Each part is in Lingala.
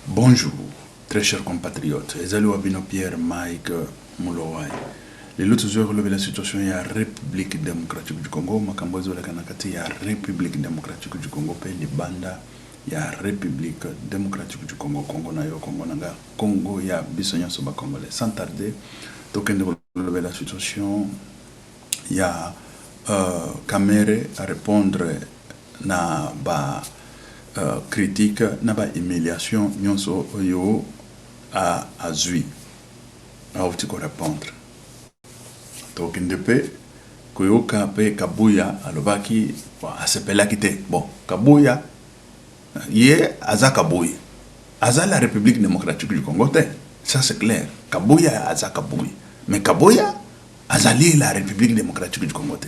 Bonjour, très chers compatriotes. Ezali Wabino Pierre Mike Moulowai. Les autres jours, la situation est la République démocratique du Congo. Makambozo la kanakati ya République démocratique du Congo. Pe libanda ya République démocratique du Congo. Congo na yo, Congo nanga. Congo ya bisonyo soba congolais. Sans tarder, token de la situation, il y a Kamere à répondre na ba critique na ba humiliation nyonso oyo a zui a outi ko répondre donc ndepé koyoka pe Kabuya alobaki asepelaki te bon Kabuya ye aza Kabuya aza la République démocratique du Congo te, ça c'est clair. Kabuya aza Kabuya mais Kabuya azali la République démocratique du Congo te.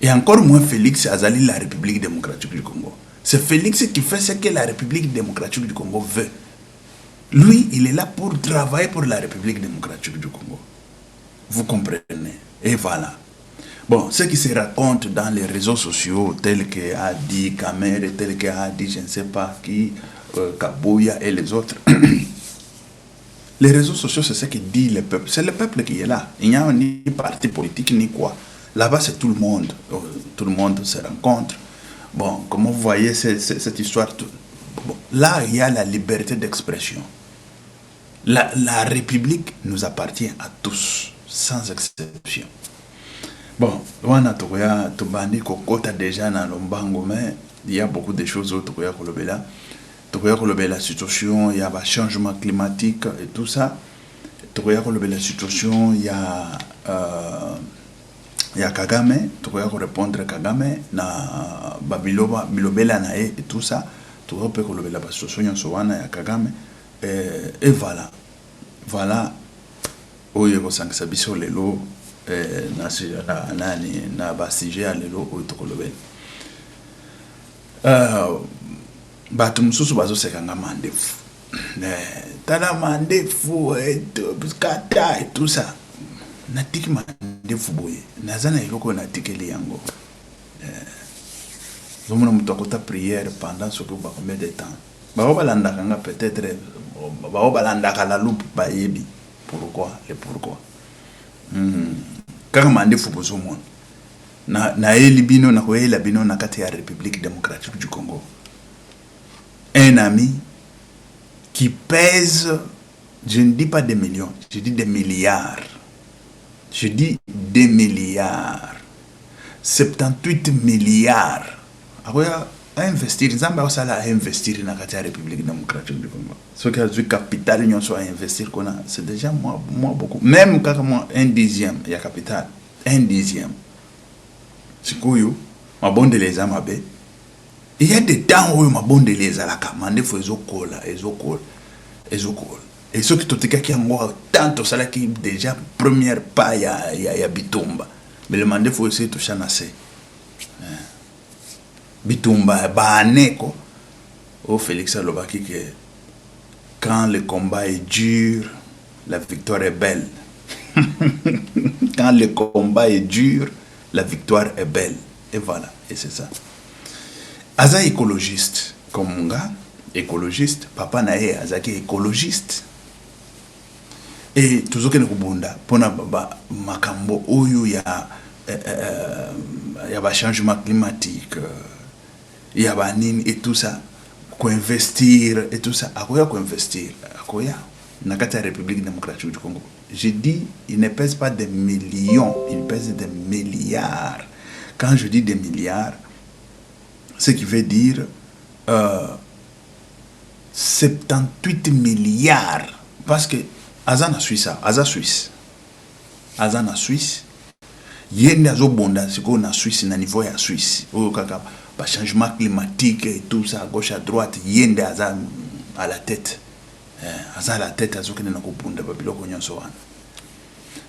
Et encore moins Félix azali la République démocratique du Congo. C'est Félix qui fait ce que la République démocratique du Congo veut. Lui, il est là pour travailler pour la République démocratique du Congo. Vous comprenez? Et voilà. Bon, ce qui se raconte dans les réseaux sociaux, tel que a dit Kamere, tel que a dit je ne sais pas qui, Kabuya et les autres, les réseaux sociaux, c'est ce que dit le peuple. C'est le peuple qui est là. Il n'y a ni parti politique ni quoi. Là-bas, c'est tout le monde. Tout le monde se rencontre. Bon, comme vous voyez cette histoire, bon, là, il y a la liberté d'expression. La République nous appartient à tous, sans exception. Bon, on a Tobani Kokota déjà dans l'Ombango, mais il y a beaucoup de choses autour de la situation, il y a le changement climatique et tout ça. La situation, il y a Kagame, tu peux répondre Kagame, na Bilobela nae et tout ça, tu peux répondre la situation Sowana ya Kagame et voilà. Voilà oyo ko sangisa biso lelo na basije ya lelo oyo to kolobela. Batu mususu bazo sekanga mandefu. Tala mandefu et kata et tout ça. Natiki mandefu boye nazana iloko natikeli yango zomona mutu akota prière pendant ce que ba combien de temps ba balandaka nga peut-être ba balandaka la loupe ba yebi pourquoi kaka mandefu bozomona na elibino na koyela bino na kati ya République démocratique du Congo, un ami qui pèse, je ne dis pas des millions, je dis des milliards. Je dis des milliards. 78 milliards. Après, à investir, Zambia a investir dans la République démocratique du Congo. Ce qui a du capital, à investir, c'est déjà moi beaucoup. Même quand moi, un dixième, il y a capital. Un dixième. C'est quoi, ma bonne de les amabé. Il y a des temps où ma bonne de les alakamande, il faut les coller. Et ceux qui t'ont dit qu'il y a tant ça qui déjà première pas il y a Bitumba. Mais le mandat faut essayer de toucher assez. Bitumba baneko. Oh Félix Alobaki que quand le combat est dur, la victoire est belle. Quand le combat est dur, la victoire est belle. Et voilà, et c'est ça. Aza écologiste comme mon gars, écologiste, papa nae Azaki écologiste. Et toujours que nous bunda pona makambo oyo ya changement climatique, il y a banine et tout ça, investir et tout ça, akoya investir, akoya na kati ya République démocratique du Congo. Je dis, il ne pèse pas des millions, il pèse des milliards. Quand je dis des milliards, ce qui veut dire 78 milliards, parce que Azana Suisse, Azana Suisse, yende azo bonda siko na Suisse na niveau ya Suisse. Oyo kaka ba changement climatique et tout ça à gauche à droite, yende aza à la tête. Aza à la tête azo kene na ko bonda ba biloko nyonso wana.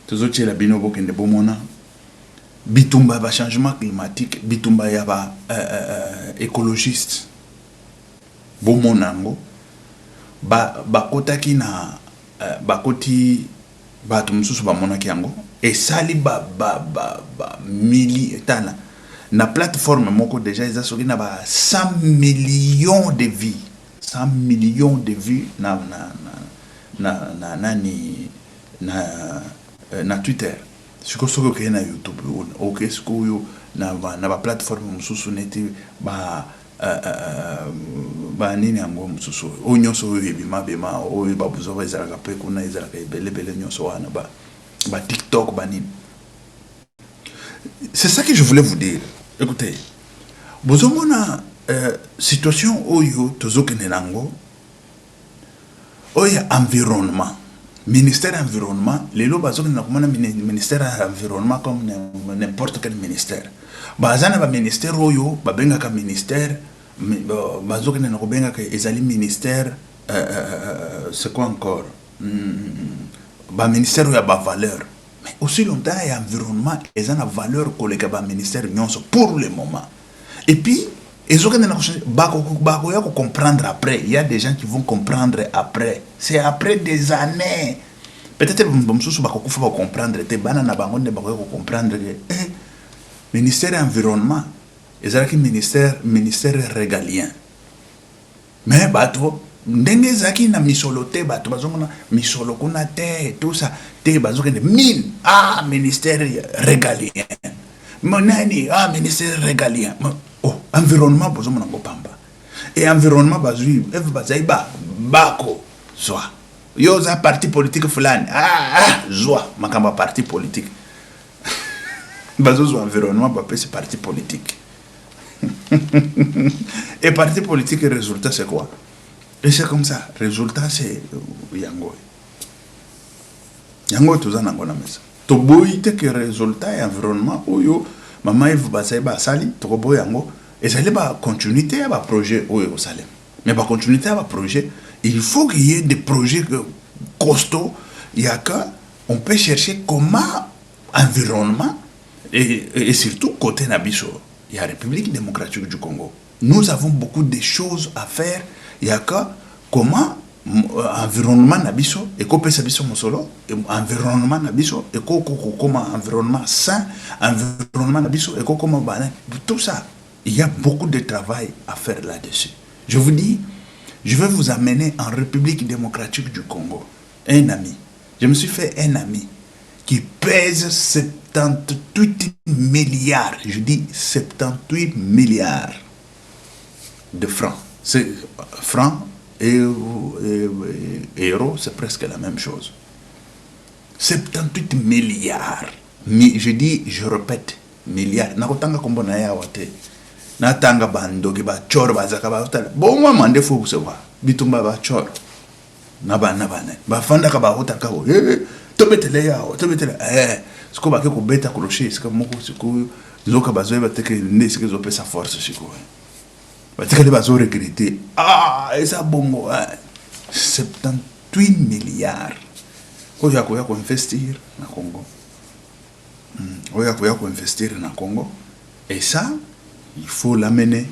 Tozo tshela bino bokende bomona bitumba ba changement climatique, bitumba ya ba écologiste. Bomonango ba kotaki na bakoti batu mususu bamonaki yango et sali mili etana na plateforme moko déjà ils a soki na ba 100 millions de vies, 100 millions de vues na Twitter. Siko soko ke na YouTube ok siko yo na ba platform mususu neti ba nini yango mususu o nyonso oyo ebima bema oyo babuzo ezalaka pe kuna ezalaka ebele nyonso wana ba TikTok ba nini. C'est ça que je voulais vous dire. Écoutez, bozomona situation oyo tozokende nango oyo environnement, ministère environnement, les lois bazokende na komona ministère environnement comme n'importe quel ministère. Bazana ba ministère oyo babengaka ministère bazokende na kobengaka ezali ministère c'est quoi encore ba ministère ya ba valeur. Mais aussi longtemps et environnement ils ont une valeur collègue ba ministère nyonso pour le moment. Et puis ils ont comprendre après. Il y a des gens qui vont comprendre après. C'est après des années. Peut-être que vous comprendre. Comprendre. Ministère environnement. Ils ont ministère régalien. Mais bateau. Ndenge zaki na misolo te bato bazongona misolo kuna te tout ça te bazokende mine ministère régalien monani ministère régalien oh environnement bozomona ngopamba et environnement bazui bazaiba bako zwa yoza parti politique fulani zwa makamba parti politique bazozo environnement bapesi parti politique et parti politique résultat c'est quoi? Et c'est comme ça. Résultat, c'est Yango. Yango, tout ça, n'a pas mesa. To boite que résultat et environnement, oyo, maman, il va ba sali, to boy yango, et ça va continuité à ba projet oyo salem. Mais ba continuité à ba projet, il faut qu'il y ait des projets costauds. Il y a que, on peut chercher comment environnement, et surtout côté Nabiso, il y a la République démocratique du Congo. Nous avons beaucoup de choses à faire. Il y a que comment environnement nabiso et ko pesa biso mosolo environnement nabiso et comment environnement sain environnement nabiso et comment bana tout ça il y a beaucoup de travail à faire là-dessus. Je vous dis, je vais vous amener en République démocratique du Congo un ami. Je me suis fait un ami qui pèse 78 milliards, je dis 78 milliards de francs. C'est francs et euros, c'est presque la même chose. 78 milliards. Je dis, je répète, milliards. Nakotanga kombo na ya wate. Natanga bandogi ba chor ba zakaba hotel. Bon moi mande fo kusewa. Bitumba ba chor. Nabana. Ba fanda ka ba hotel ka ho. Tobetele ya, tobetele. Siko ba ke ko beta crochet, siko moko siko zoka bazoe ba teke ne siko zo pesa force siko. Parce que les regretter. Et ça, bongo, 78 milliards. Il y a quoi investir dans le Congo. Il y a quoi investir dans le Congo. Et ça, il faut l'amener.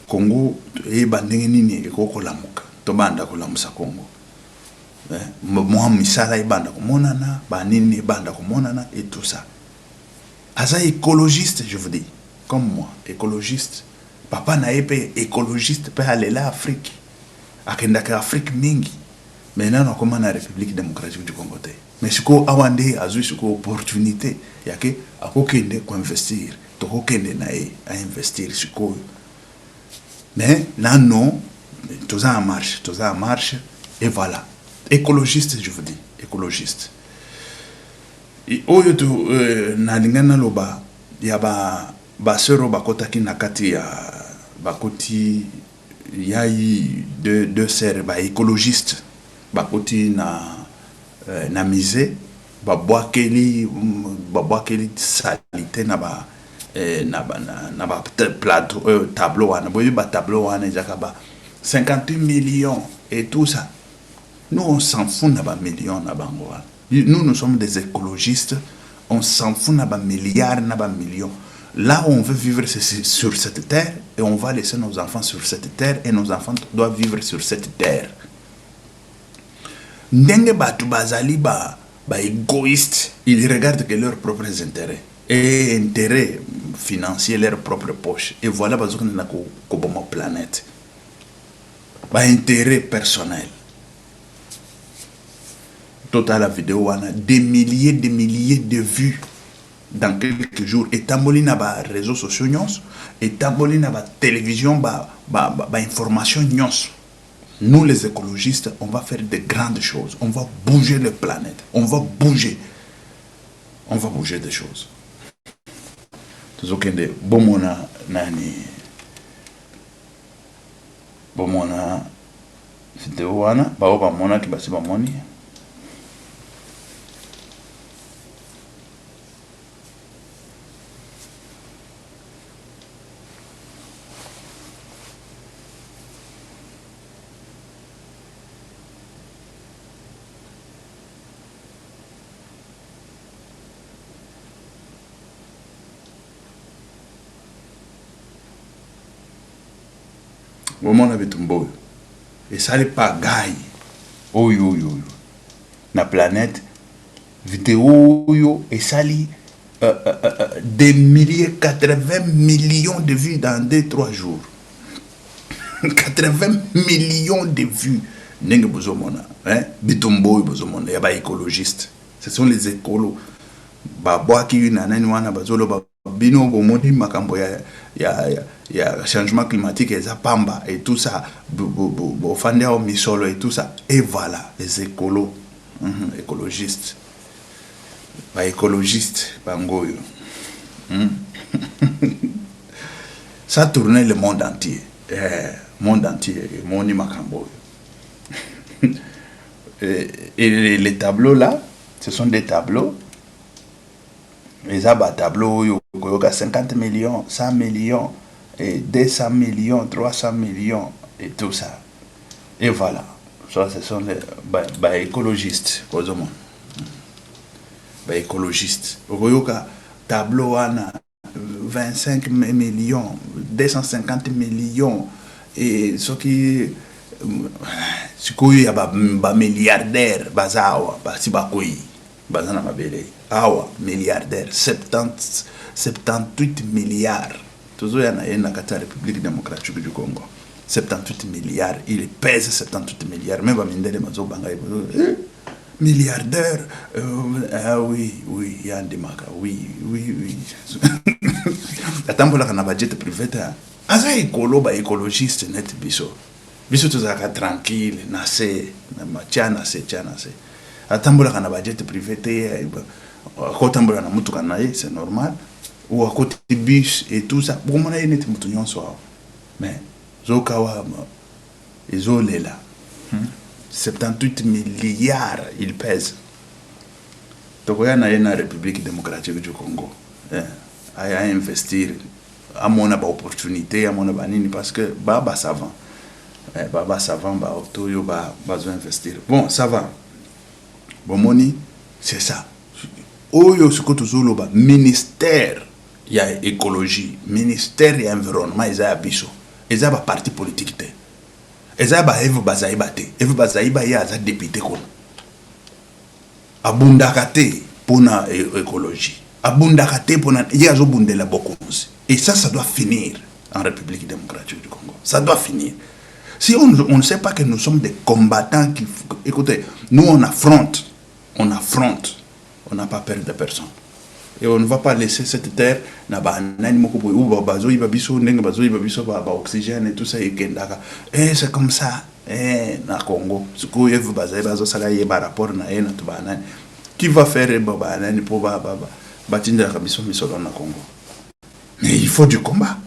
Congo, et bandengini, et koko lamuka. Tobanda ko lamusa Congo. Moi, misala et banda ko monana, banini banda ko monana, et tout ça. Asa écologiste, je vous dis. Comme moi, écologiste. Papa na épé écologiste peut aller là Afrique. Akendaka Afrique mingi. Maintenant on commence la République démocratique du Congo. Mais ce qu'on a wandé a eu une opportunité, il y a que à kende ko investir, to kende na à investir ce qu'on. Mais là non, tout ça en marche et voilà. Écologiste je vous dis, écologiste. Et oyo to na lingana loba ya ba sero bakotaki nakati ya bakoti yai deux sœurs ba écologiste bakoti na misé babwakeli salité na ba plateau tableau wana boyi ba tableau wana jakaba 50 millions et tout ça. Nous on s'en fout na ba millions na bango. Nous sommes des écologistes, on s'en fout na ba milliards na ba millions. Là où on veut vivre, c'est sur cette terre, et on va laisser nos enfants sur cette terre, et nos enfants doivent vivre sur cette terre. Ndenge batu bazali ba égoïste, ils regardent que leurs propres intérêts, et intérêts financiers, leur propre poche. Et voilà, parce qu'on a une planète. ba intérêt personnel. Total la vidéo on a des milliers de vues dans quelques jours. Et tamboli na ba réseaux sociaux nyons, et tamboli na ba télévision ba information nyons. Nous les écologistes, on va faire de grandes choses. On va bouger la planète. On va bouger. On va bouger des choses. Tuzokende bomona nani bomona vidéo wana bao bamona ki basi bamoni. Bomona bitumbo. Et ça les pagaille. Oh yo yo yo. Na planète vidéo yo et ça li des milliers, 80 millions de vues dans 2-3 jours. 80 millions de vues. Nenge bozomona, hein? Bitumbo bozomona, yaba écologiste. Ce sont les écolos. Ba boa ki une nani wana bazolo ba bino bomoni makambo ya changement climatique et pamba et tout ça bo fande au misolo et tout ça et voilà les écolos écologistes ba écologistes bangoyo ça tournait le monde entier moni makambo et les tableaux là ce sont des tableaux. Les tableaux, il y a 50 millions, 100 millions, et 200 millions, 300 millions, et tout ça. Et voilà. Ça, ce sont les écologistes. Écologistes. Il y a tableau, 25 millions, 250 millions, et ce qui. Il y a des milliardaires, si Bazana Mabele, awa, milliardaire, 78 milliards. Toujours il y a la République démocratique du Congo. 78 milliards, il pèse 78 milliards. Même Bamindele Mazo Bangay, milliardaire, ah oui, il y a un démarque, oui. Attends pour la budget privé, asa écolo, écologiste, net biso. Biso tout ça tranquille, nassé, tianase. Atambola kana budget privé akotambola na mutu kana c'est normal ou à côté bus et tout ça pour moi net mutu nyonso mais zokawa ezolela 78 milliards il pèse tokoya na yena République démocratique du Congo à investir à mon opportunité à mon banini parce que baba savant ba autoyo ba besoin investir bon ça va. Bon, moni, c'est ça. Oyo sikoto ba ministère ya écologie, ministère ya environnement, ils a biso. Ils a ba parti politique te. Ils a ba Eve Bazaiba te. Eve Bazaiba ya za député kono. Abundaka te pona écologie. Abundaka te pona ya zo bundela bokonzi. Et ça doit finir en République démocratique du Congo. Ça doit finir. Si on ne sait pas que nous sommes des combattants qui... Écoutez, nous on affronte, on n'a pas peur de personne. Et on ne va pas laisser cette terre, oxygène et tout ça, et c'est comme ça, na Congo, qui va faire pour Congo. Mais il faut du combat,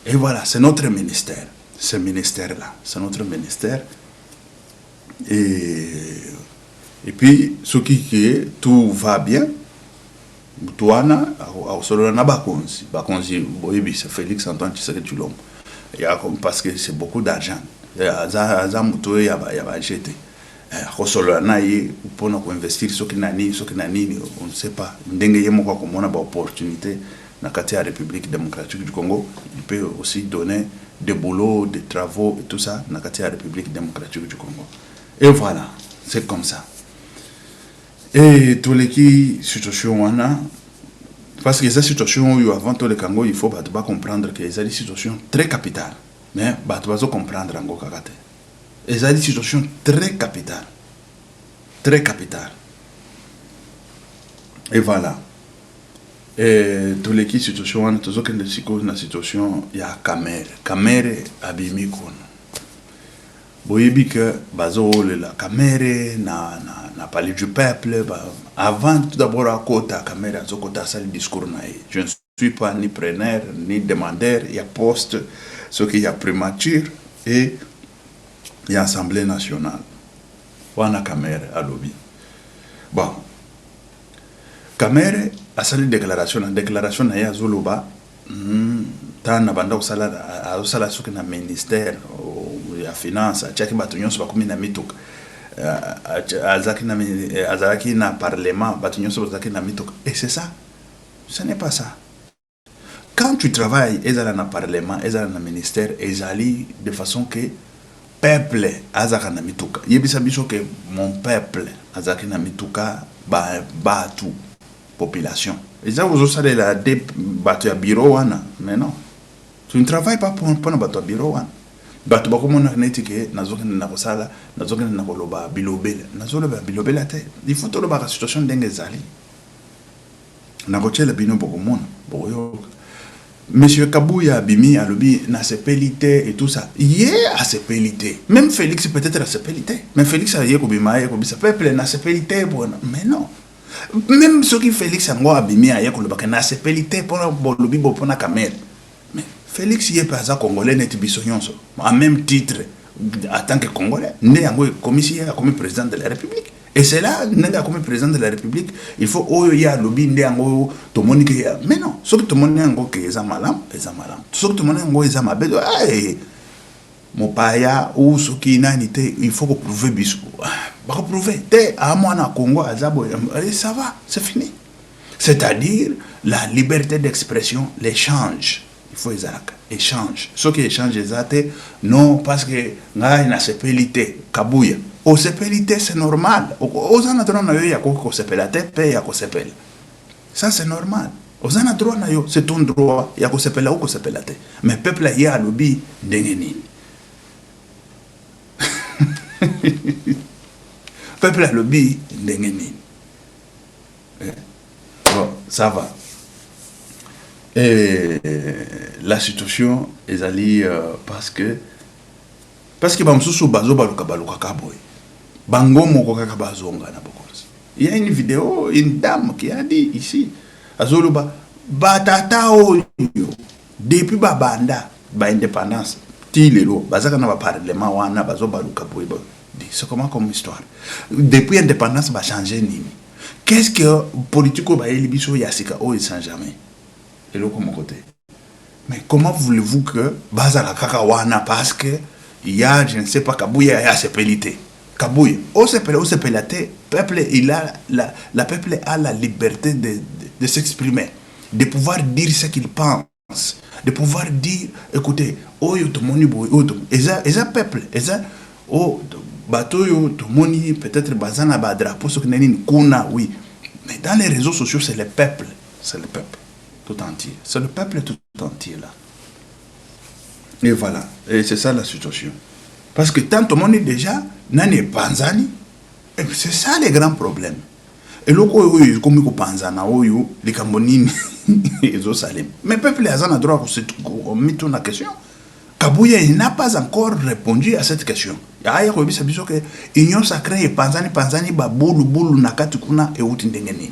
Et voilà, c'est notre ministère. Ce ministère-là, c'est notre ministère. Et puis, ce qui est, tout va bien. Touana, c'est Félix Antoine Tshisekedi Tshilombo. Parce que c'est beaucoup d'argent. Il y a acheté. Pour investir ce qui on ne sait pas. Opportunité dans la République démocratique du Congo, il peut aussi donner des boulots, des travaux et tout ça dans la République démocratique du Congo. Et voilà, c'est comme ça. Et tous les situations, parce que ces situations, avant tout le Congo, il faut pas comprendre que c'est des situations très capitales. mais bato bazo comprendre yango kaka te. Ezali une situation très capitale. Très capitale. Et voilà. Et tous les qui situation, tous ceux qui ne sont pas dans situation, il y a Kamere. Kamere abimi kono. Boyebi que bazo la Kamere na parlé du peuple. Avant tout d'abord à côté Kamere à côté ça le discours naï. Je ne suis pas ni preneur ni demandeur. Il y a poste, ce qu'il y a primature et il y a Assemblée nationale. Wana Kamere à lobby. Bon. Kamere a sali déclaration na ya Zuluba tana banda usala suki na ministère ya finance achaki batu nyonso bakumi na mituka azaki na parlement batu nyonso bazaki na mituka et c'est ça, ce n'est pas ça. Quand tu travailles ezala na parlement ezala na ministère ezali de façon que peuple azaka na mituka yebisa biso que mon peuple azaki na mituka batu population. Et ça, vous avez la débattu à bureau, mais non. Tu ne travailles pas pour battre à bureau. Battu à comme on a dit que nazoki na kosala, nazoki na koloba bilobela, nazoloba bilobela te. Il faut toloba la situation d'engezali. Na koche la bino pour monde, pour yo. Monsieur Kabouya Bimi a lobby na sepelité et tout ça. Yé a sepelité. Même Félix peut-être a sepelité. Mais Félix a yé kobima yé kobisa peuple na sepelité bon. Mais non. Même ceux qui Félix Ango abimi a yako le bac na sepelité pour le bibo pour na Kamere. Mais Félix y est pas à congolais net bisonyonso. En même titre en tant que congolais, né Ango commissaire comme président de la République. Et c'est là n'est comme président de la République, il faut y a lobby né Ango to monique. Mais non, ceux qui te monnaient Ango que eza malam. Ceux qui te monnaient Ango eza mabedo. Mopaya ou ce qui n'a été, il faut prouver bisou. Bah prouver. T'es à moi na Congo à Zabo et ça va, c'est fini. C'est-à-dire la liberté d'expression, l'échange. Il faut échange. Ce qui échange exact, non parce que n'a une sépélité kabouya. Au sépélité c'est normal. Aux anadrons na yo ya ko sépélate paye ya ko sépel. Ça c'est normal. Aux anadrons na yo c'est ton droit ya ko sépela ou ko sépelate. Mais peuple ya lobby ndengeni. Peuple a lobby ndengeni. Bon, ça va. Et la situation est allée parce que bamsusu bazo baluka kaboy. Bango moko kaka bazonga na bokosi. Il y a une vidéo, une dame qui a dit ici, azoluba batata oyo depuis babanda ba indépendance tilelo bazaka na ba parlement wana bazo baluka boy. C'est comment comme histoire. Depuis l'indépendance, ça va changer. Qu'est-ce que politico va y biso yasika oh il sans jamais. Et l'autre comme côté. Mais comment voulez-vous que baza la kakawana parce que il y a je ne sais pas kabouya ya sepelité. Kabouya au sepelate peuple il a la peuple a la liberté de s'exprimer, de pouvoir dire ce qu'il pense, de pouvoir dire écoutez oh yo to moni boy oh eza peuple eza oh bateau tout le monde peut-être bazana ba drapeau ce qui kuna oui mais dans les réseaux sociaux c'est le peuple tout entier, c'est le peuple tout entier là. Et voilà, et c'est ça la situation parce que tant tout le monde est déjà nani panzani et c'est ça les grands problèmes. Et loko oyo comme ko panzana oyo les cambonini ezo salem mais peuple azana droit pour se mettre la question. Kabouya n'a pas encore répondu à cette question. Aya ko bisa biso que union sacrée panzani babulu nakati kuna e uti ndengeni.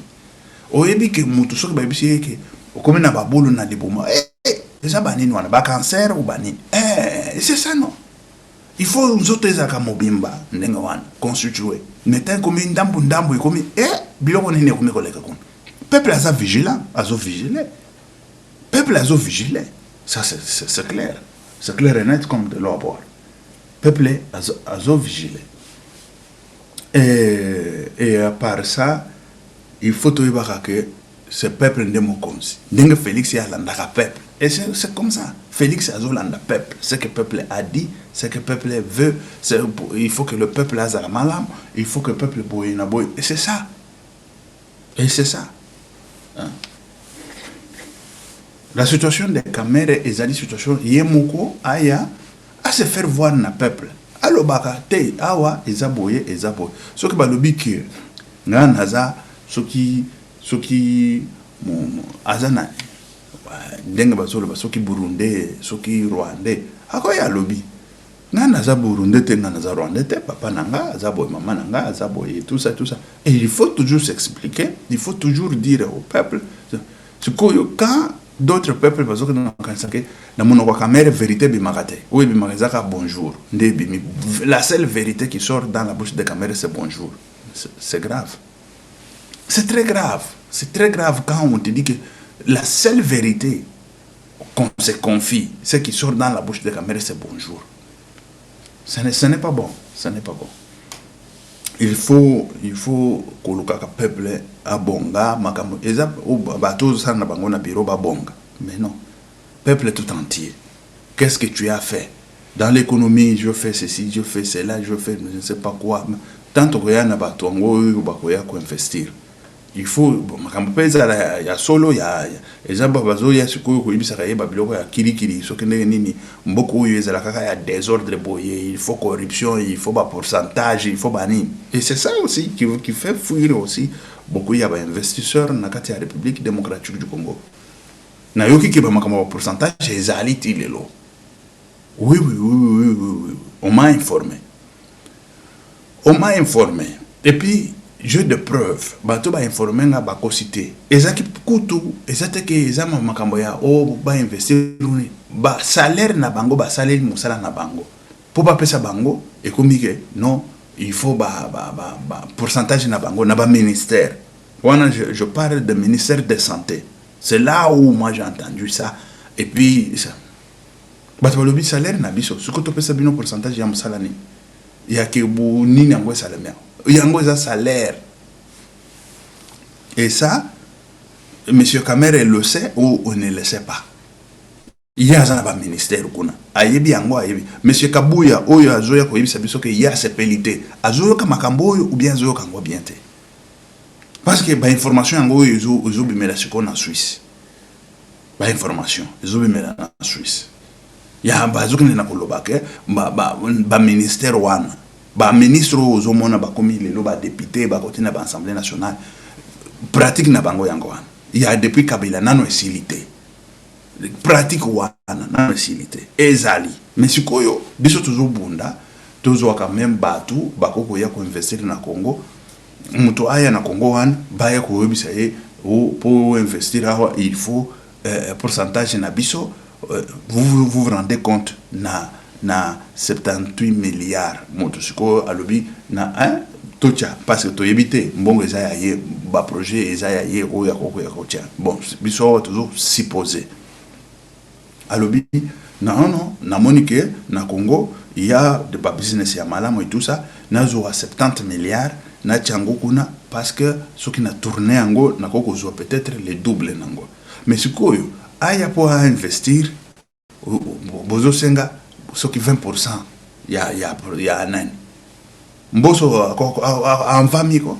Oyebi ke mutu soki ba bisi ke okomi na babulu na liboma. Eza banini wana ba cancer ou banini. C'est ça non. Il faut nous autres ezaka mobimba ndenga wana constituer. Mettez comme ndambu comme biloko nini komi koleka kuna. Peuple aza vigilant, Peuple azo vigilé. Ça c'est clair. C'est clair et net comme de l'eau à boire. Peuple azo vigilé. Et à part ça, il faut que ce peuple ne m'oconse. N'est-ce Félix y a l'andaka peuple. Et c'est comme ça. Félix a l'anda peuple. Ce que le peuple a dit, ce que le peuple veut, il faut que le peuple a la malam, il faut que le peuple boye na boye. Et c'est ça. Hein? La situation de Kamere est une situation yemoko aya à se faire voir na peuple. Allo baka te awa ezaboye. Ce qui balobi que ngan haza soki azana ndenge bazolo soki burundais soki rwandais akoya lobby ngan haza burundais te ngan haza rwandais te papa nanga azaboye maman nanga azaboye tout ça et il faut toujours s'expliquer, il faut toujours dire au peuple ce que quand d'autres peuples bazoka na kansake na monoko kamere vérité bimakate oui bimakazaka bonjour ndebi la seule vérité qui sort dans la bouche de Kamere c'est bonjour. C'est grave, c'est très grave quand on te dit que la seule vérité qu'on se confie c'est qui sort dans la bouche de Kamere c'est bonjour. Ce n'est pas bon, il faut que le peuple abonga makambo eza bato sana bango na bureau babonga, mais non, peuple tout entier. Qu'est-ce que tu as fait dans l'économie? Je fais ceci, je fais cela, je fais je ne sais pas quoi. Tant que ya na bato ngo bakoya ko investir, il faut makambo peza ya solo ya ezaba bazo ya sikoyo ko ibisa kaye babiloko ya kirikiri so kende nini mboko oyo ezala kaka ya désordre boye, il faut corruption, il faut ba pourcentage, il faut bani. Et c'est ça aussi qui fait fuir aussi beaucoup ya ba investisseurs na kati ya République démocratique du Congo. Na yoki ki ba makambo ba pourcentage ezali tilelo. Oui, on m'a informé. Et puis jeu de preuve bato ba informer nga ba ko cité ezaki kutu ezate ke ezama makambo ya ba investir ba salaire na bango ba salaire musala na bango po ba pesa bango et comme que non il faut ba pourcentage na bango na ba ministère. Voilà, je parle de ministère de santé, c'est là où moi j'ai entendu ça. Et puis ça bato ba lobi salaire na biso ce que to pesa bino pourcentage ya musala ni ya ke bu nini yango salaire yango za salaire. Et ça, M. Kamere le sait ou on ne le sait pas. Il y a un ministère kuna. Ayebi yango ayebi. M. Kabuya oyo azoya ko yebisa biso ke ya sepelité. Azoyo ka makambo oyo ou bien azoyo ka ngo bien te. Parce que ba information yango oyo zo bimela siko na Suisse. Ba information zo bimela na Suisse. Ya bazuki na koloba ke ba ministère wana. Ba ministre ozo mona ba komi lelo ba député ba kotina ba assemblée nationale. Pratique na bango yango wana. Il y a depuis Kabila nano esilité. Pratique wana nano esilité. Ezali. Mais sikoyo biso toujours bunda, toujours quand même batu bakoko ya ko investir na Congo. Muto aya na Congo wana baya ko yebisa ye pour investir il faut pourcentage na biso vous rendez compte na 78 milliards moto siko alobi na tocha parce que to yebite mbongo ezaya ye ba projet ezaya ye oya koko ya kocha bon biso toujours supposé alobi non na monique na Congo il y a de ba business ya malamu et tout ça nazo à 70 milliards na chango kuna parce que ce qui na tourné ngo na koko zo peut-être le double nango mais sikoyo aya pour investir bozo senga ce qui 20% ya nani mboso amvami ko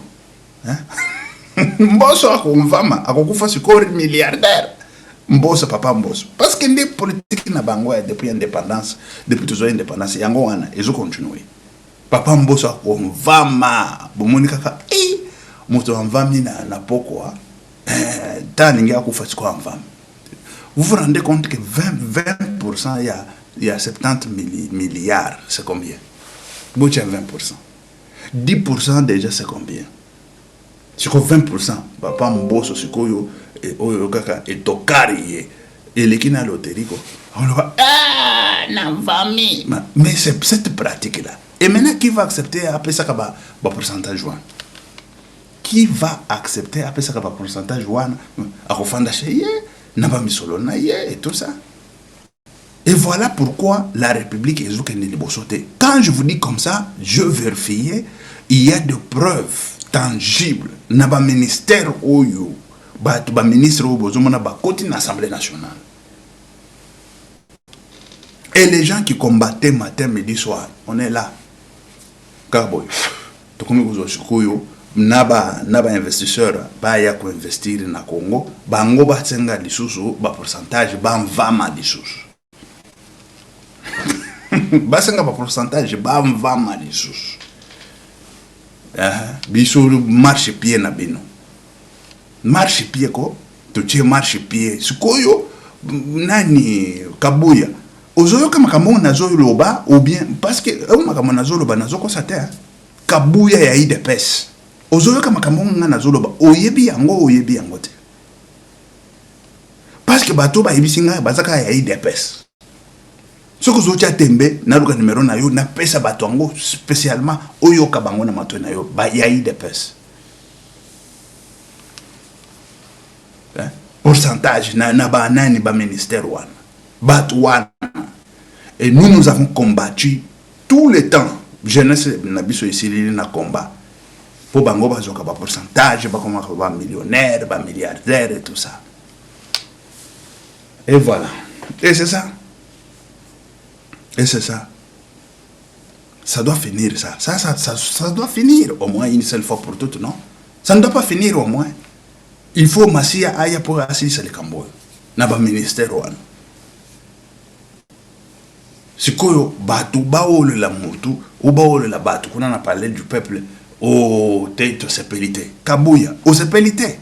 mboso akomvama akokufa siko milliardaire mboso papa mboso parce que les politiques na bango depuis indépendance depuis toujours indépendance yango wana ezo continuer papa mboso akomvama bomoni kaka moto amvami na pokwa taningi akufa siko amvami. Vous vous rendez compte que 20% il y a 70 milliards, c'est combien? Vous avez 20%. 10% déjà, c'est combien? C'est quoi 20%? Papa Mboso, c'est quoi et tokari et l'équipe à loterie. On va mais c'est cette pratique-là. Et maintenant, qui va accepter après ça qu'à pourcentage? Qui va accepter après ça qu'à pourcentage? À refonder chez et tout ça. Et voilà pourquoi la République est sauté. Quand je vous dis comme ça, je vérifie, il y a des preuves tangibles. Naba ministère oyo, ba ministre oyo na ba côté l'Assemblée nationale. Et les gens qui combattaient matin, midi, soir, on est là. Carboy. To comme vous avez naba investisseur ba ya ko investir na Congo bango ba tsenga lisusu ba pourcentage ba mvama lisusu basenga ba pourcentage ba mvama lisusu biso marche pied na bino marche pied ko to marche pied sikoyo nani kabuya ozoyo kama kamo nazo loba ou bien parce que kama nazo loba nazo ko sate kabuya ya IDPS ozoyo kama kamo nazo loba oyebi yango te parce que bato ba ibisinga bazaka ya IDPS soko zo tia tembe na luka numéro na yo na pesa bato yango spécialement oyo kabango na mato na yo ba ya IDPS pourcentage na ba nani ba ministère wana bato wana. Et nous avons combattu tout le temps jeunesse na biso ici na combat pour bango bazoka ba pourcentage ba comment ba millionnaire ba milliardaire et tout ça. Et voilà. Et c'est ça. Et c'est ça. Ça doit finir, ça. Ça doit finir au moins une seule fois pour toutes, non? Ça ne doit pas finir au moins. Il faut Massia aya pour assister le Camboy. Naba ministère one. Sikoyo batu baolo la mutu ou baolo la batu qu'on a parlé du peuple au tête sépélité. Kabuya, au sépélité.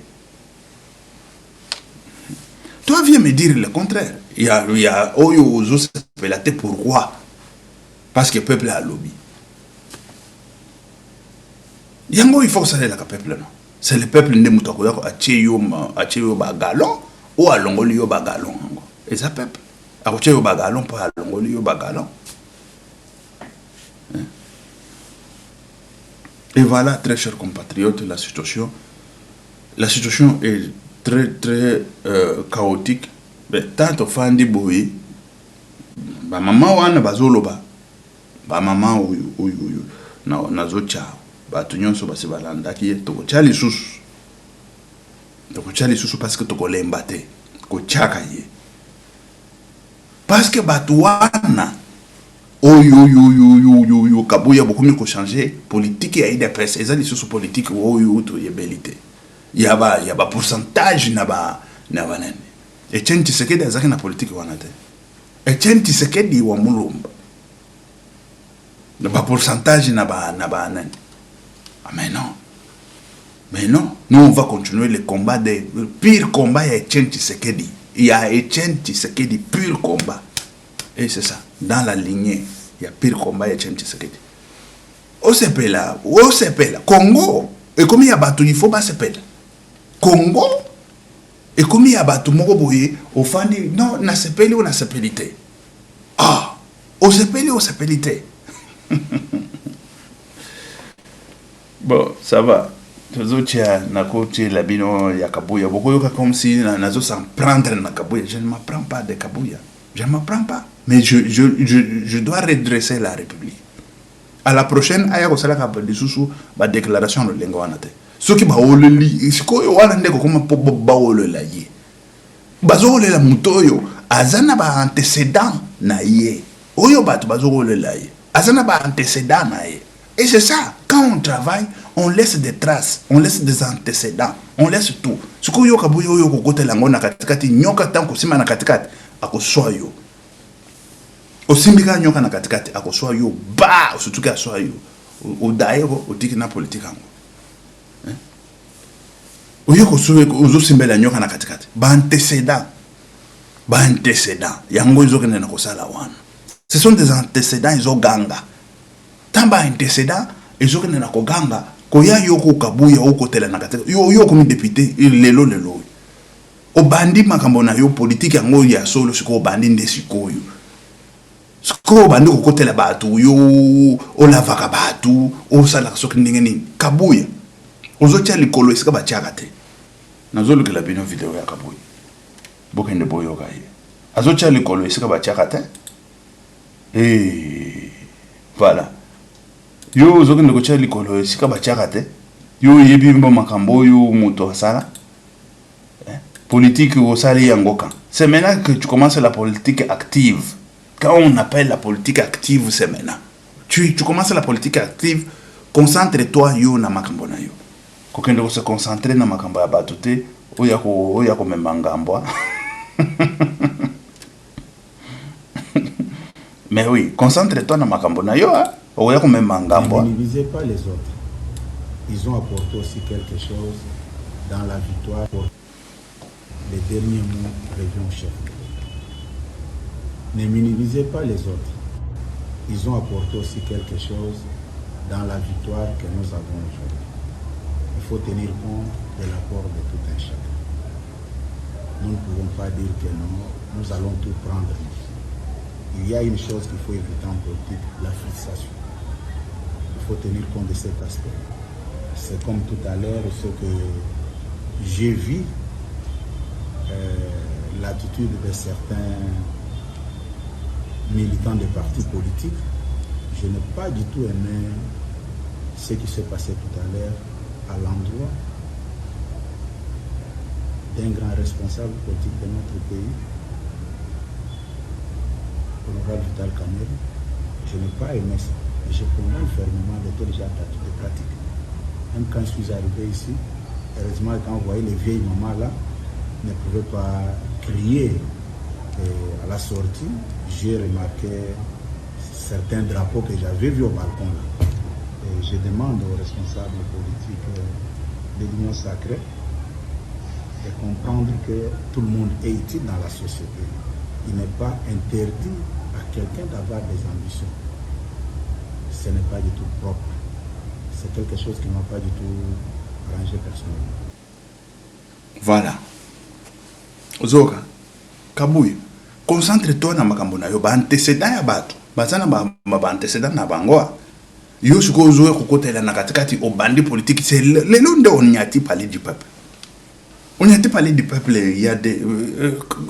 Toi viens me dire le contraire. Il y a Oyo Ozo sépélité, pourquoi? Parce que le peuple a lobby. Yango il faut que ça soit le peuple, non? C'est le peuple qui a tué ba galon ou a longoli yo ba galon. Et ça peuple. A tué yo ba galon pour a longoli yo ba galon. Et voilà, très chers compatriotes, la situation est très chaotique. Mais tant au fandi boy, ba maman wana bazoloba, ba maman oyo na zocha, ba tunyonso basi balanda ki to chali susu. To chali susu parce que to kolemba te, ko chaka ye. Parce que batu wana oyo kabuya beaucoup mieux ko changer politique ya IDPS, ezali susu politique oyo to yebelité. Il y a ba pourcentage na ba nani. Et Etienne Tshisekedi azaki na politique wana te. Etienne Tshisekedi wa mulumba. Ba pourcentage na ba nani. Ah mais non. Mais non, nous on va continuer le combat le pire combat ya Etienne Tshisekedi. Il y a Etienne Tshisekedi pur combat. Et c'est ça, dans la lignée, il y a pire combat ya Etienne Tshisekedi. O sepela Congo. Et comme il y a battu, il faut pas sepela. Congo. Et comme il y a battu moko boye, au fandi non na sepeli ou na sepelité. Ah, au sepelité. Bon, ça va. Tozotia na koche la bino ya Kabuya. Beaucoup yoka comme si nazo s'en prendre na Kabuya. Je ne m'apprends pas de Kabuya. Je ne m'apprends pas. Mais je dois redresser la République. À la prochaine, aya ko sala ka disusu ba déclaration de lengo wanate. Ce qui va oleli, sikoyo wana ndeko kuma ba olola ye. Bazo olela mutoyo azana ba antécédent na ye. Oyo batu bazo olela ye. Azana ba antécédent na ye. Et c'est ça, quand on travaille, on laisse des traces, on laisse des antécédents, on laisse tout. Sikoyo kabuyo yo kokote lango na katikati nyoka tanko sima na katikati akoswa yo. Osimbika nyoka na katikati akoswa yo ba osutuka aswa yo. Odaero otiki na politique ango. Oyoko ozo simbela nyoka na katikati ba antécédents yango izokene na kosala wana. Ce sont des antécédents izoganga. Tamba antécédents izokene na koganga koya yoko kabuya okotela na katikati yo comme député lelo obandi makambo na yo politique yango ya solo siko obandi ndesikoyo siko bandi kokotela batu yo olavaka batu osala soki ndenge nini kabuya ozotia likolo esika batiaka te nazolukela bino video ya kabuya bokende boyoka ye azotia likolo esika batiaka te et voilà yo ozokende kotia likolo esika batiaka te yo yebi mbo makambo yo moto asala politique osali yango kan. C'est maintenant que tu commences la politique active. Quand on appelle la politique active, c'est maintenant. Tu commences la politique active, concentre-toi yo na makambo na yo. Kokende ko se concentrer na makambo ya batute, oya ko memangambwa. Mais oui, concentre-toi dans makambo na yo, hein. Ne minimisez pas les autres. Ils ont apporté aussi quelque chose dans la victoire. Les derniers mots reviennent au chef. Ne minimisez pas les autres. Ils ont apporté aussi quelque chose dans la victoire que nous avons aujourd'hui. Il faut tenir compte de l'apport de tout un chacun. Nous ne pouvons pas dire que non, nous allons tout prendre. Il y a une chose qu'il faut éviter en politique, la fixation. Il faut tenir compte de cet aspect. C'est comme tout à l'heure ce que j'ai vu, l'attitude de certains militants des partis politiques. Je n'ai pas du tout aimé ce qui s'est passé tout à l'heure à l'endroit d'un grand responsable politique de notre pays, Honorable Vital Kamerhe. Je n'ai pas aimé ça. Je condamne fermement de tels genres de pratiques. Même quand je suis arrivé ici, heureusement quand vous voyez les vieilles mamans là, ne pouvaient pas crier. Et à la sortie, j'ai remarqué certains drapeaux que j'avais vus au balcon là. Et je demande aux responsables politiques de l'Union sacrée de comprendre que tout le monde est utile dans la société. Il n'est pas interdit à quelqu'un d'avoir des ambitions. Ce n'est pas du tout propre. C'est quelque chose qui ne m'a pas du tout arrangé personnellement. Voilà. Zoka, Kabuye, concentre-toi dans makambo na yo, ba antécédent ya bato. Bazana ba antécédent na bangoa. Yo siko ozoe kokotela na katikati obandi politique, c'est lelo nde on y a parlé du peuple. On y a parlé du peuple il y a des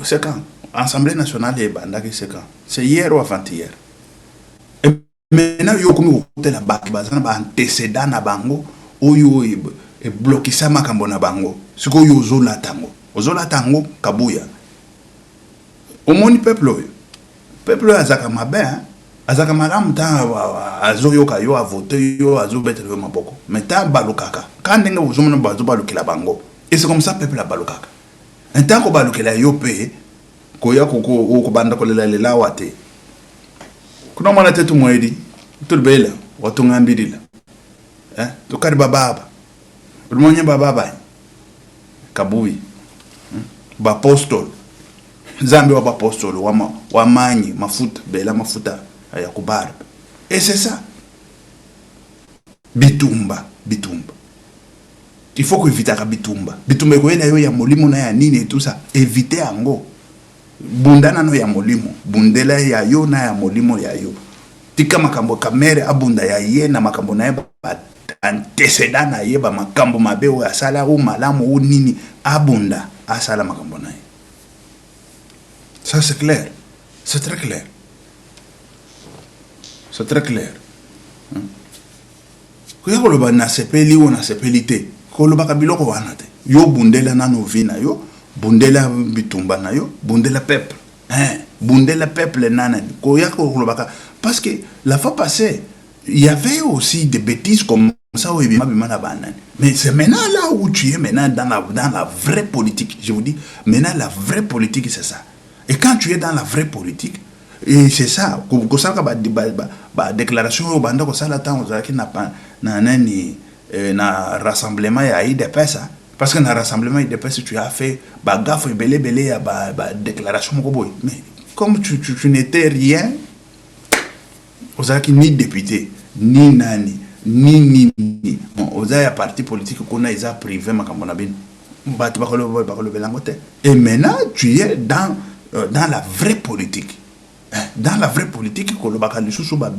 c'est quand Assemblée nationale et bandaki c'est quand? C'est hier ou avant-hier. Maintenant, yo komi kokotela bato bazana ba antécédent na bango oyo e blokisa makambo na bango. Siko yo ozola tango. Ozola tango Kabuya. Omoni peuple oyo. Peuple oyo azaka mabe, hein? Azaka malamu ta azoyoka yo a voter yo azobetre yo maboko. Mais ta balokaka. Quand ndenge ozomona bazo balokela bango. Et c'est comme ça peuple a balokaka. Un temps ko balokela yo pe koya koko ko banda kolela lela wate. Kuna mwana tetu mwedi. Tulbela watu ngambirila. To kari baba. Umonye baba. Kabuyi. Ba apostol. Zambi wa apostol wa manyi mafuta bela mafuta ya kubara. Et c'est ça. Bitumba. Il faut que éviter bitumba. Bitumba ko yo ya molimo na ya nini et tout ça. Éviter ango. Bundana no ya molimo. Bundela ya yo na ya molimo ya yo. Tika makambo Kamerhe abunda ya ye na makambo na ye ba antecédent na ye ba makambo mabe o asala o malamu o nini abunda asala makambo na ye. Ça c'est clair. C'est très clair. C'est très clair. Kuya koloba na sepeli o na sepelite. Koloba kabiloko wana te. Yo bundela na novina yo, bundela bitumba na yo, bundela peuple. Bundela peuple nana. Kuya koloba ka parce que la fois passée, il y avait aussi des bêtises comme ça où mais c'est maintenant là où tu es maintenant dans la vraie politique. Je vous dis, maintenant la vraie politique c'est ça. Et quand tu es dans la vraie politique, et c'est ça, que ça ba déclaration au banda ko ça là temps qui n'a pas na rassemblement ya IDPS parce que na rassemblement IDPS tu as fait ba gaffe belé ya ba déclaration ko boy. Mais comme tu n'étais rien, Ozaki ni député, ni nani, ni. Bon, Ozaki parti politique qu'on a isa privé makambona bin. Et maintenant tu es dans la vraie politique. Dans la vraie politique ko lo baka lisusu ba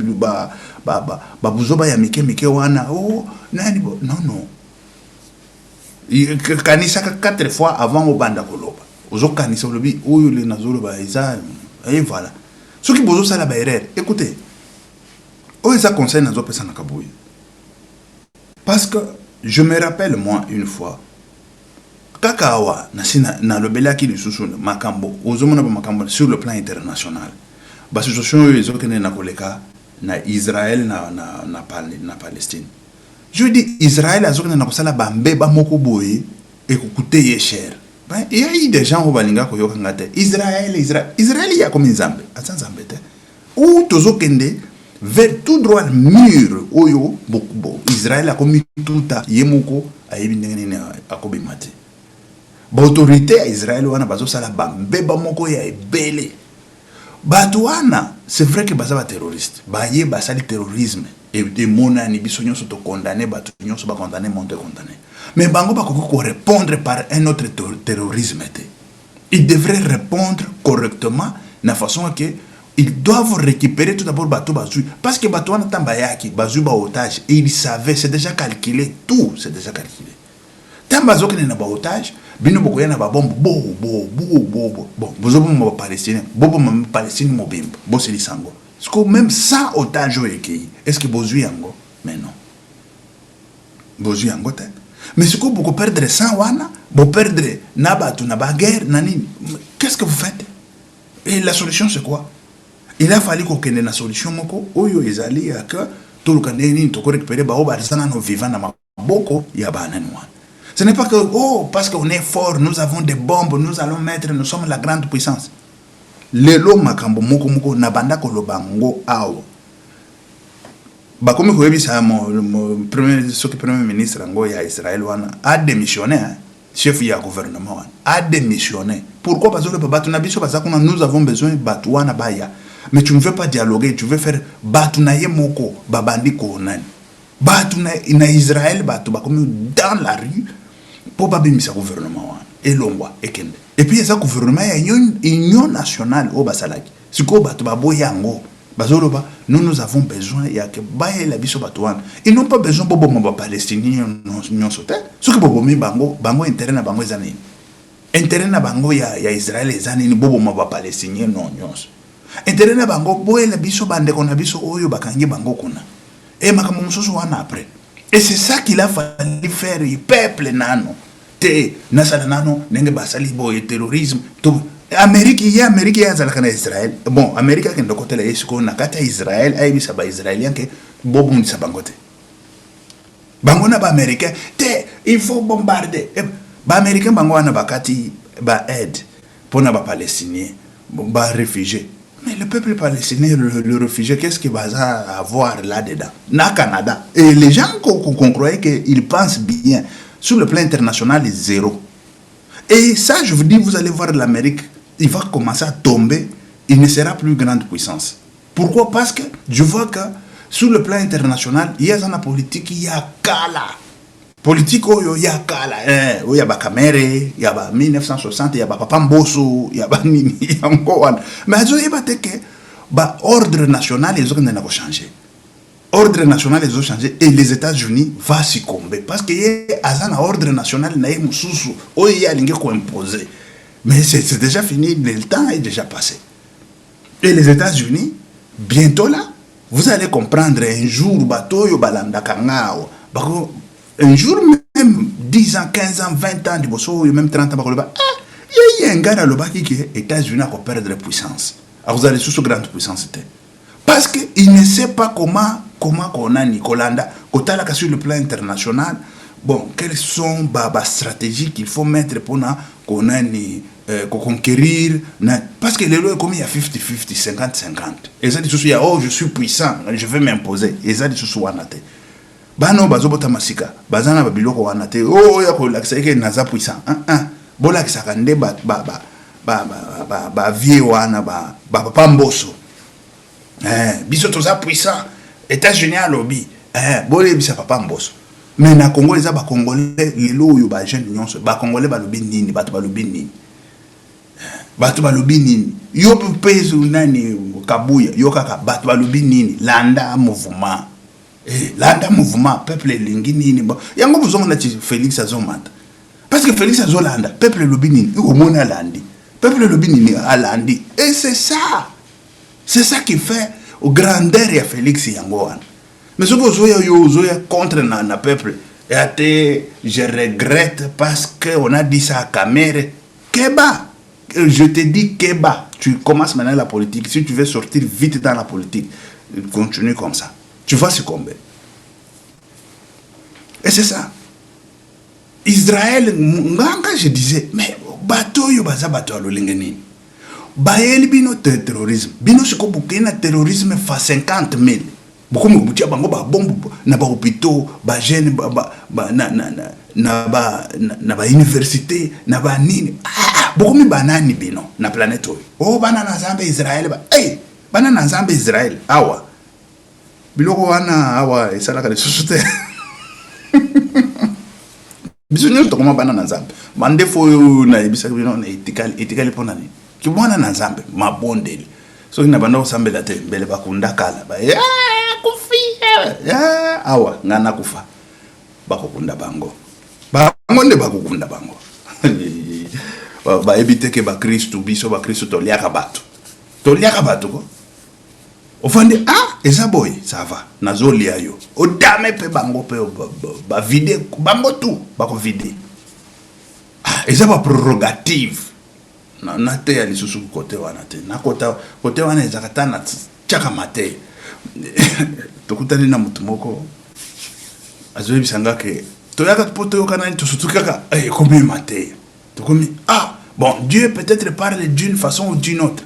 buzoba ya mike wana oh nani bo non. Kanisa 4 fois avant obanda koloba. Ozo kanisa lobi oyo le nazolo ba isa et voilà. Ce qui bozo sala ba erreur. Écoutez. Ça concerne les autres personnes à Kabuye. Parce que je me rappelle moi une fois, Kakawa na lobela ki lisusu makambo, ozomona ba makambo sur le plan international. Ba situation ezokene na koleka na Israël na Palestine. Je dis Israël azokene na kosala ba mbeba moko boye et kokuté ye cher. Il y a eu des gens au balinga ko yokanga te. Israël il y a comme Nzambe, ata Nzambe te. ou tozo kende vers tout droit le mur oyo bo Israël a commis tout à yemoko a yebindengene akobi mate ba autorité à Israël wana bazo sala bambeba moko ya ebele bato wana c'est vrai que baza ba terroriste ba ye basali terrorisme et mona ni biso nyonso to condamner bato nyonso ba condamner monte condamner mais bango ba ko répondre par un autre terrorisme. Ils devraient répondre correctement de façon que ils doivent récupérer tout d'abord bateau bazou parce que bateau en tambayaki bazou ba otage et ils savaient c'est déjà calculé tout c'est déjà calculé tambazo que na ba otage bino boko yana ba bombe bon bozo bombe palestinien bobo ma palestine mobimba bo c'est lisango parce que même ça otage est-ce que bozu yango mais non bozu yango ta mais ce que beaucoup perdre 100 wana bo perdre na batu na ba guerre na nini qu'est-ce que vous faites et la solution c'est quoi? Il a fallu qu'on ait une solution moko oyo ezali que tout le candidat to récupérer ba obarzana no vivant na maboko ya banani wana. Ce n'est pas que oh parce qu'on est fort nous avons des bombes nous allons mettre nous sommes la grande puissance. Lelo makambo moko na banda ko lobango awo. Ba comme ko yebisa mo premier ministre ngo ya Israël wana a démissionné chef ya gouvernement wana a démissionné. Pourquoi parce que le batu na biso parce que nous avons besoin batu wana baya. Mais tu ne veux pas dialoguer, tu veux faire batu na ye moko babandi ko nani. Batu na Israël batu ba comme dans la rue pour pas bimisa gouvernement wana et longwa ekende. Et puis ça gouvernement ya union nationale au basalaki. Siko batu ba boyango bazoloba nous avons besoin ya que baye la biso batu wana. Ils n'ont pas besoin bobo mo palestinien non sote. Ce que bobo mi bango intérêt na bango ezani. Intérêt na bango ya Israël ezani ni bobo mo palestinien non nyonso. Intérêt na bango boye la biso bande kona biso oyo bakangi bango kuna. Et makambo mosusu wana après. Et c'est ça qu'il a fallu faire le peuple nano. Te nasala nano nenge basali boye terrorisme to Amérique ya zalaka na Israël. Bon, Amérique kendo côté la yesko na kata Israël ay bisa ba israélien ke bobu ndisa bangote. Bango na ba américain te il faut bombarder. Ba américain bango wana bakati ba aide pour na ba palestinien, ba réfugiés. Mais le peuple palestinien, le réfugié, qu'est-ce qu'il va avoir là-dedans? Na Canada. Et les gens qu'on croyait qu'ils pensent bien, sur le plan international, est zéro. Et ça, je vous dis, vous allez voir l'Amérique, il va commencer à tomber, il ne sera plus grande puissance. Pourquoi? Parce que je vois que sur le plan international, il y a une politique, il y a Kala. Politique, il y a Kala. Il y a Kamere, il y a 1960, il y a Papa Mbosso, il y a Nini, il y a encore. Mais il y a l'ordre national, ils ont changé. Ordre national, ils ont changé et les États-Unis vont succomber. Parce qu'il y a un ordre national, il y a imposé. Mais c'est déjà fini, le temps est déjà passé. Et les États-Unis, bientôt là, vous allez comprendre un jour, un jour même, 10 ans, 15 ans, 20 ans, même 30 ans, il y a un gars qui est les États-Unis qui perdre de puissance. Alors vous allez sous grande puissance. Parce qu'il ne sait pas comment on a Nicolanda, sur le plan international, bon, quelles sont les stratégies qu'il faut mettre pour qu'on a conquérir. Parce que les lois comme il y a 50-50, 50-50. Et ça dit oh, je suis puissant, je vais m'imposer. Et ça dit bano bazobota masika bazana babiloko wana te oh ya ko lakisa ke naza puissant bola kisaka nde ba vie wana ba papa Mbosso biso toza puissant États-Unis à lobby bolé bisa papa Mbosso mais na Congo les ba congolais lelo yo ba jeune nyonso ba congolais ba lobby nini bato ba lobby nini yo peso nani kabuya yo kaka bato ba lobby nini landa mouvement landa mouvement peuple lingini bon yango bozonga na Félix Azomata parce que Félix Azolanda peuple lobini omona landi peuple lobini alandi et c'est ça qui fait au grandeur ya Félix yango mais ce que zoya contre na peuple et je regrette parce que on a dit ça à Kamere Keba je te dis Keba tu commences maintenant la politique si tu veux sortir vite dans la politique continue comme ça tu vas succomber. Et c'est ça. Israël, je disais, mais bateau yo baza bateau alo lingeni. bayeli bino terrorisme bino siko bukena terrorisme fa 50,000 beaucoup mo butia bango ba bombe na ba hôpitaux ba jeune na ba université na ba nini beaucoup mi banani bino na planète oh bana na Nzambe Israël ba bana na Nzambe Israël awa biloko wana awa esalaka lisusu te biso nyonso tokoma bana na Nzambe mandefo na ebisa bino na etikali pona nini kibwana na Nzambe mabondeli so ina banda osambela te mbele bakunda kala ba kufia awa ngana kufa bakukunda bango nde bakukunda bango ba ebite ke ba Kristo biso ba Kristo toliaka bato ko ofande eza boy ça va nazolia yo odame pe bango pe ba vide bango tout bako vide eza ba prérogative na te ya lisusu kote wana te na kote wana ezaka tana chaka mate tokutani na mutu moko azoyi bisanga ke toyaka poto yokana to sutukaka komi mate to komi bon Dieu peut-être parle d'une façon ou d'une autre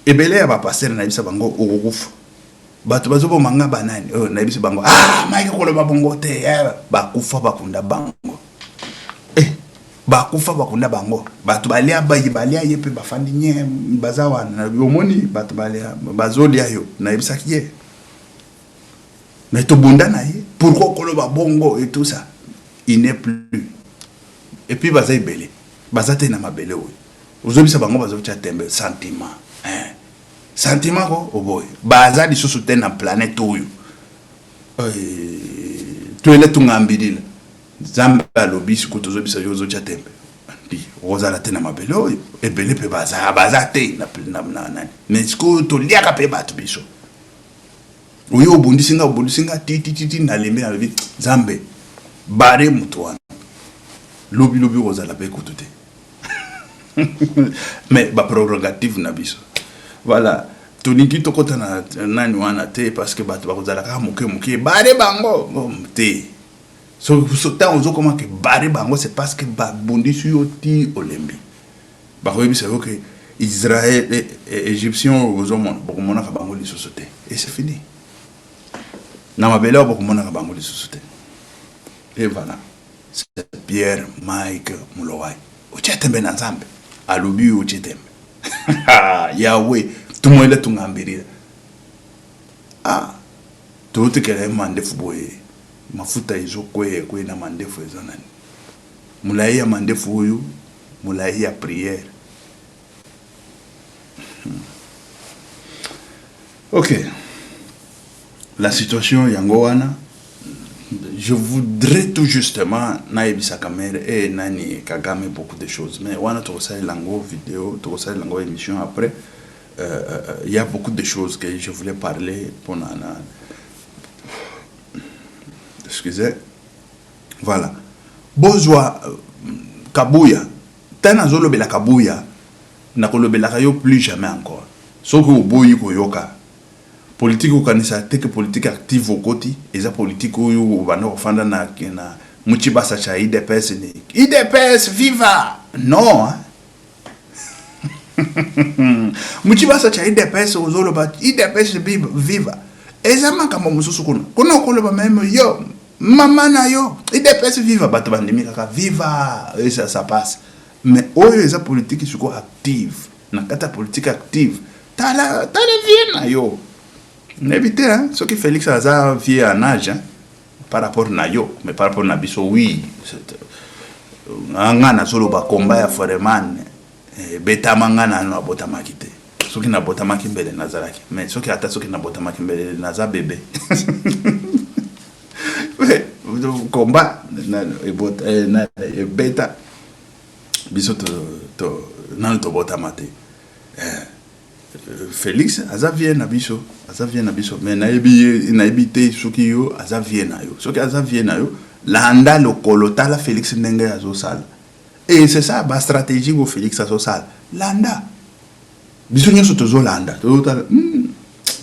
ebele ya ba passer na bisa bango okukufa bato bazobo manga banani na bisa bango maike koloba bongo te bakufa bakunda bango bakufa bakunda bango bato balia yepe bafandi nye bazawana na yomoni bato balia bazolia yo na bisa kiye mais to bunda na ye pourquoi koloba bongo et tout ça il n'est plus et puis baza ibele bazate na mabele oyo uzobisa bango bazocha tembe sentiment ko oboy baza lisusu te na planète oyo toele tungambirila Nzambe alobi siko tozobisa yo zocha tembe ndi ozala te na mabele oyo ebele pe baza te na nani mais siko toliaka pe bato biso oyo obundisinga titi na lembe na lebi Nzambe bare mutu wana lobi ozala pe kutu te mais ba prérogative na biso voilà tolingi tokota na nani wana te parce que bato bakozala ka moke bare bango te so tant ozo comment que bare bango c'est parce que ba bondi sur ti olembi ba ko bisa que Israël et Égyptiens ozo mon bokomona ka bango li société et c'est fini na mabela bokomona ka bango li société et voilà c'est Pierre Mike Mulowai ochetembe na Nzambe alobi ochetembe Yahweh tumoile tungambirira tote kele mandefu boye mafuta izo kwe na mandefu ezanani mulai ya mandefu uyu mulai ya prière ok la situation yangoana je voudrais tout justement naibisa kamera nani Kagame beaucoup de choses mais wana tokosala lango vidéo tokosala lango émission après il y a beaucoup de choses que je voulais parler pour nana excusez voilà bozwa kabuya tana zolobela kabuya na kolobela yo plus jamais encore soko oboyi koyoka politique okanisa te que politique active okoti eza politique oyo bana ofanda na muchibasa cha IDPS ni IDPS viva non muchibasa cha IDPS ozoloba IDPS viva eza makambo mususu kuna okoloba même yo mama na yo IDPS viva bato bandimi kaka viva et ça passe mais oyo eza politique suko active na kata politique active tala vie na yo n'évitez ce que Félix a vie en âge par rapport na yo mais par rapport na biso oui ngana solo ba combat ya foreman beta mangana na botamaki te soki na botamaki mbele nazaraki mais soki ata soki na botamaki mbele naza bébé combat na beta biso to nan to botamate Félix azavie na biso mais na ebité soki yo azavie na yo soki azavie na yo landa lokolo tala Félix ndenge azosala et c'est ça ba stratégie go Félix azosala landa biso nyonso tozolanda tozotala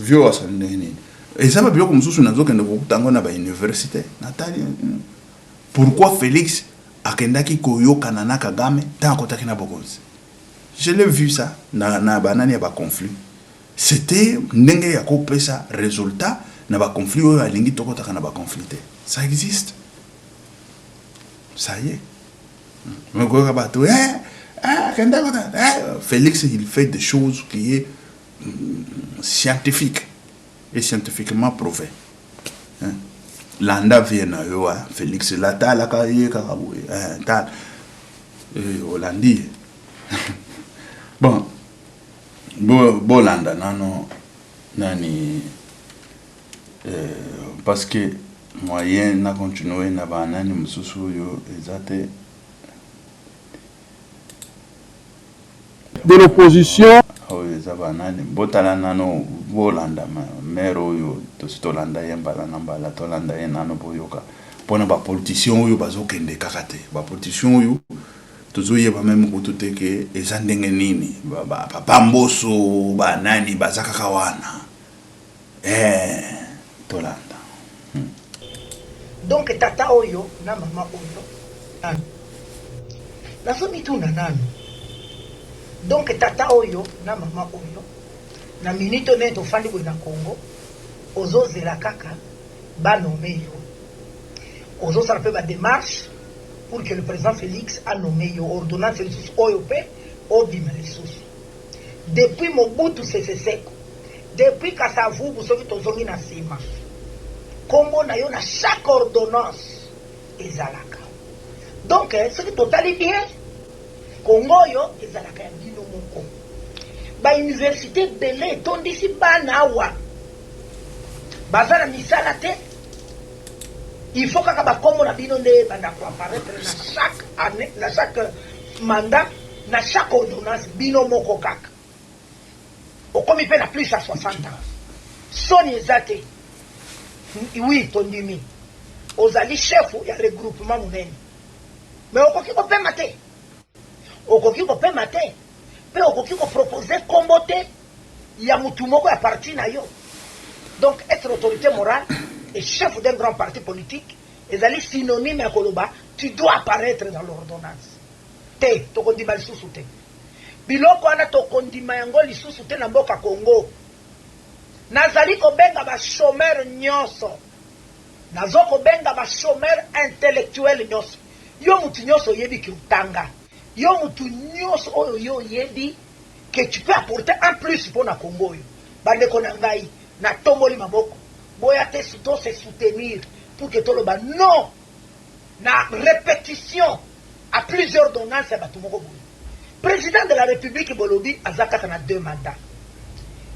vio asanene et ça va bien comme susu nazokende kokutango na ba université natali pourquoi Félix akendaki koyoka na Kagame tant kotaki na bokonzi Je l'ai vu ça, na banani ya ba conflit. C'était ndenge ya ko pesa résultat na ba conflit oyo alingi tokota na ba conflit. Ça existe. Ça y est. Félix, il fait des choses qui est scientifique et scientifiquement prouvé. Landa vient à Félix, la tala kaye kakaboué, tal, Hollandi. Bon, Landa, non, nani, parce que moyen na continuer na banani mususu yo ezate de l'opposition. eza banani botala nano bolanda maire oyo tolanda ye mbala na mbala tolanda ye nano boyoka mpona bapoliticien oyo bazokende kaka te bapoliticien oyo tozoyeba meme kutu te ke eza ndenge nini bamboso banani baza kaka wana tolanda. Donc tata oyo na mama oyo nazomituna nano. Donc tata oyo na mama oyo na minute ne tofandi boye na Congo ozozela kaka banome yo ozosala mpe badémarche pour que le président Félix a nommé yo ordonnance lisusu oyo mpe obima lisusu depuis Mobutu Sese Seko depuis Kasavubu soki tozongi na nsima kombo na yo na chaque ordonnance ezalaka. Donc soki totali bien Congo yo ezalaka ya bino moko ba université belé tondisi bana awa baza na misala te il faut kaka bakombo na bino nde banda ko apparaître na chaque année na chaque mandat na chaque ordonnance bino moko kaka okomi pe na plus à 60 ans soni ezate. Oui, tondimi ozali chef ya regroupement monene mais okoki kopema te okoki kopema te pe okoki kopropose kombo te ya mutu moko ya parti na yo. Donc être autorité morale et chef d'un grand parti politique ezali synonyme ya koloba tu dois apparaître dans l'ordonnance te tokondima lisusu te biloko wana tokondima yango lisusu te na mboka Congo. Nazali kobenga ba chômeur nyonso nazo kobenga ba chômeur intellectuel nyonso yo mutu nyonso yebi ki utanga yo mutu nyonso oyo yo yebi que tu peux apporter un plus pour na Congo yo bandeko na ngai na tomboli maboko boya te to se soutenir pour que toloba non na répétition à plusieurs ordonnances ya batu moko boye. Président de la République bolobi azaka na 2 mandats.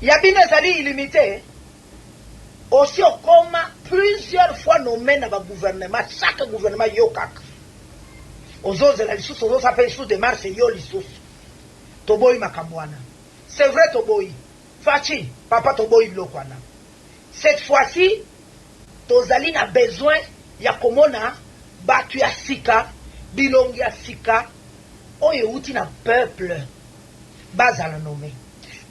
Yabine ezali illimité. Aussi au coma plusieurs fois nommé dans le gouvernement, chaque gouvernement yokak. Aux autres la lisusu aux appelle sous des marches yo lisusu. Toboy makambwana. C'est vrai Toboy. Fachi, papa Toboy blokwana. Cette fois-ci, tozali na besoin ya komona batu ya sika, bilongi ya sika, oyo uti na peuple bazala nommé.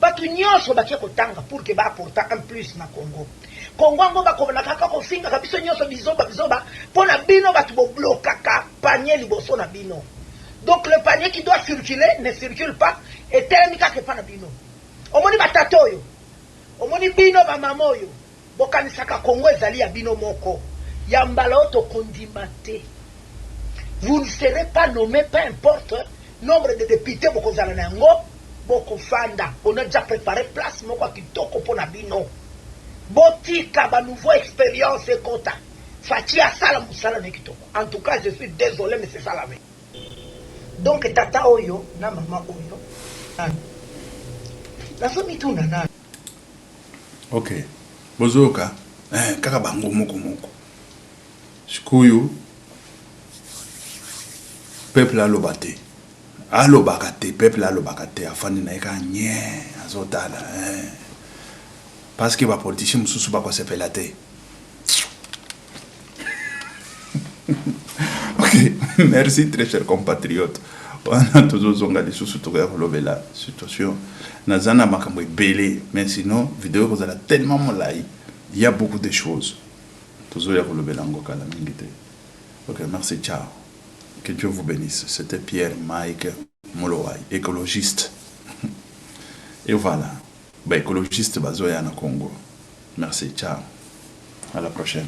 Batu nyonso bakie kotanga pour que ba apporter un plus na Congo. Congo ngo bakobana kaka kofinga kabiso nyonso bizoba pona bino batu bo blokaka panier liboso na bino. Donc le panier qui doit circuler ne circule pas et termika ke pa na bino. Omoni batata oyo. Omoni bino ba mama oyo. Bokanisaka Congo ezali ya bino moko. Ya mbala oto kondimate. Vous ne serez pas nommé, peu importe nombre de députés bokozala na yango. Boko fanda, on a déjà préparé place moko kitoko pona bino. Botika ba nouveau expérience et kota. Fati asala musala ne kitoko. En tout cas, je suis désolé mais c'est ça la vie. Donc tata oyo na mama oyo. La famille tuna na. OK. Bozoka, kaka bango moko. Sikuyu peuple alobate. Alobakate, peuple alobakate, afandi na eka nye, azotala, parce que les politiciens ne sont pas se faire. Ok, merci très chers compatriotes. On a toujours zonga des sous la situation. Nazana makambo belé, mais sinon vidéo vous allez tellement molai. Il y a beaucoup de choses. Toujours ya relever la ngoka la mingite. Ok, merci, ciao. Que Dieu vous bénisse. C'était Pierre Mike Molowai, écologiste. Et voilà. Bah, écologiste bazoya na Congo. Merci, ciao. À la prochaine.